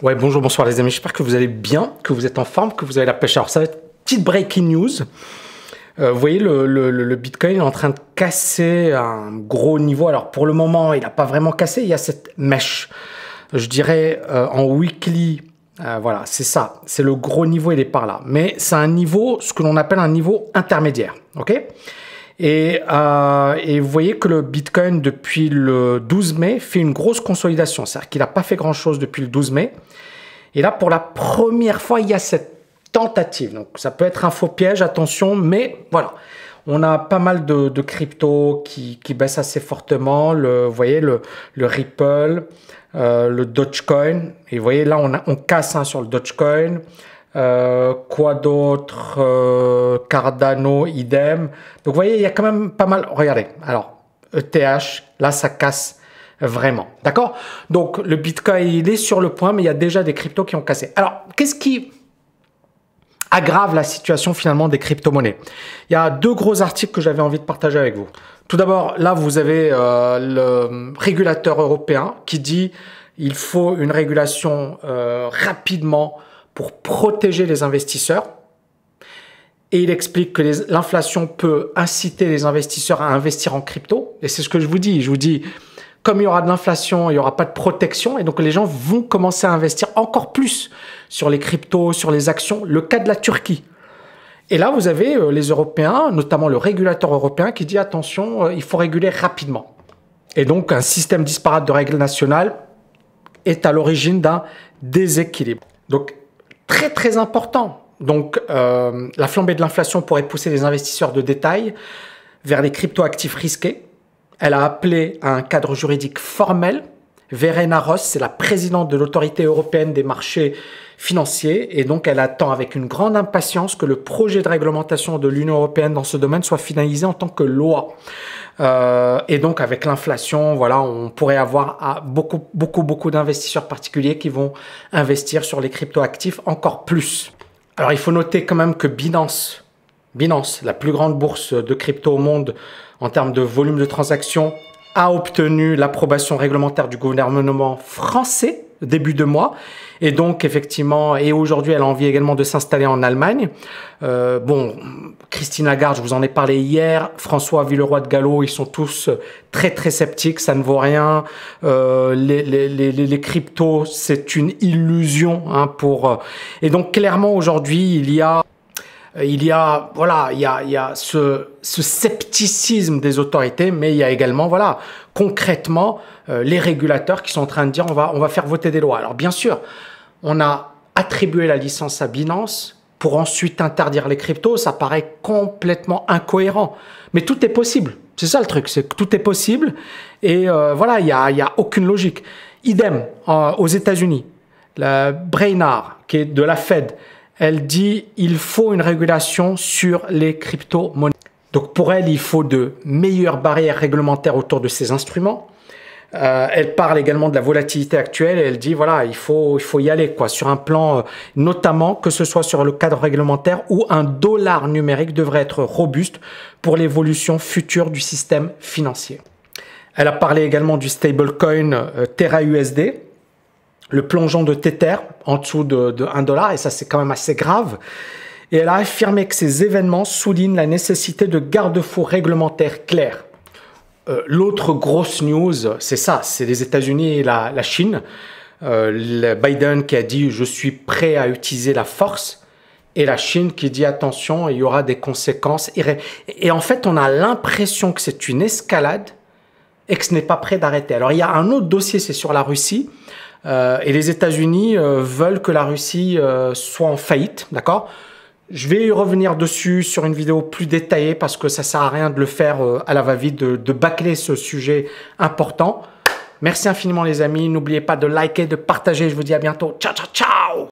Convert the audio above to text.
Ouais, bonjour, bonsoir les amis, j'espère que vous allez bien, que vous êtes en forme, que vous avez la pêche. Alors ça va être une petite breaking news. Vous voyez, le Bitcoin est en train de casser un gros niveau. Alors pour le moment, il n'a pas vraiment cassé, il y a cette mèche. Je dirais en weekly, voilà, c'est ça. C'est le gros niveau, il est par là. Mais c'est un niveau, ce que l'on appelle un niveau intermédiaire, ok? Et vous voyez que le Bitcoin, depuis le 12 mai, fait une grosse consolidation. C'est-à-dire qu'il n'a pas fait grand-chose depuis le 12 mai. Et là, pour la première fois, il y a cette tentative. Donc, ça peut être un faux piège, attention. Mais voilà, on a pas mal de cryptos qui baissent assez fortement. Vous voyez, le Ripple, le Dogecoin. Et vous voyez, là, on casse sur le Dogecoin. Quoi d'autre, Cardano, idem. Donc vous voyez, il y a quand même pas mal. Regardez, alors ETH, là ça casse vraiment, d'accord? Donc le Bitcoin, il est sur le point, mais il y a déjà des cryptos qui ont cassé. Alors qu'est-ce qui aggrave la situation finalement des crypto-monnaies? Il y a deux gros articles que j'avais envie de partager avec vous. Tout d'abord, là vous avez le régulateur européen qui dit il faut une régulation rapidement pour protéger les investisseurs. Et il explique que l'inflation peut inciter les investisseurs à investir en crypto. Et c'est ce que je vous dis. Je vous dis, comme il y aura de l'inflation, il n'y aura pas de protection. Et donc, les gens vont commencer à investir encore plus sur les cryptos, sur les actions. Le cas de la Turquie. Et là, vous avez les Européens, notamment le régulateur européen, qui dit, attention, il faut réguler rapidement. Et donc, un système disparate de règles nationales est à l'origine d'un déséquilibre. Donc, très, très important. Donc, la flambée de l'inflation pourrait pousser les investisseurs de détail vers les cryptoactifs risqués. Elle a appelé à un cadre juridique formel. Verena Ross, c'est la présidente de l'autorité européenne des marchés financiers. Et donc, elle attend avec une grande impatience que le projet de réglementation de l'Union européenne dans ce domaine soit finalisé en tant que loi. Et donc, avec l'inflation, voilà, on pourrait avoir beaucoup d'investisseurs particuliers qui vont investir sur les cryptoactifs encore plus. Alors, il faut noter quand même que Binance, la plus grande bourse de crypto au monde en termes de volume de transactions, a obtenu l'approbation réglementaire du gouvernement français début de mois. Et donc, effectivement, et aujourd'hui, elle a envie également de s'installer en Allemagne. Bon, Christine Lagarde, je vous en ai parlé hier. François Villeroy de Galhau, ils sont tous très, très sceptiques. Ça ne vaut rien. Les cryptos, c'est une illusion. Hein, Et donc, clairement, aujourd'hui, il y a ce scepticisme des autorités, mais il y a également, voilà, concrètement, les régulateurs qui sont en train de dire on va faire voter des lois. Alors bien sûr, on a attribué la licence à Binance pour ensuite interdire les cryptos. Ça paraît complètement incohérent, mais tout est possible. C'est ça le truc, c'est que tout est possible et voilà, il y a aucune logique. Idem aux États-Unis, la Brainard, qui est de la Fed, elle dit il faut une régulation sur les crypto-monnaies. Donc pour elle, il faut de meilleures barrières réglementaires autour de ces instruments. Elle parle également de la volatilité actuelle et elle dit voilà, il faut y aller quoi, sur un plan notamment que ce soit sur le cadre réglementaire où un dollar numérique devrait être robuste pour l'évolution future du système financier. Elle a parlé également du stablecoin Terra USD. Le plongeon de Tether en dessous de $1, et ça c'est quand même assez grave. Et elle a affirmé que ces événements soulignent la nécessité de garde-fous réglementaires clairs. L'autre grosse news, c'est ça, c'est les États-Unis et la Chine. Biden qui a dit « je suis prêt à utiliser la force » et la Chine qui dit « attention, il y aura des conséquences ». Et en fait, on a l'impression que c'est une escalade et que ce n'est pas prêt d'arrêter. Alors, il y a un autre dossier, c'est sur la Russie. Et les États-Unis veulent que la Russie soit en faillite, d'accord? Je vais y revenir dessus sur une vidéo plus détaillée parce que ça sert à rien de le faire à la va-vite, de bâcler ce sujet important. Merci infiniment les amis, n'oubliez pas de liker, de partager, je vous dis à bientôt. Ciao, ciao, ciao!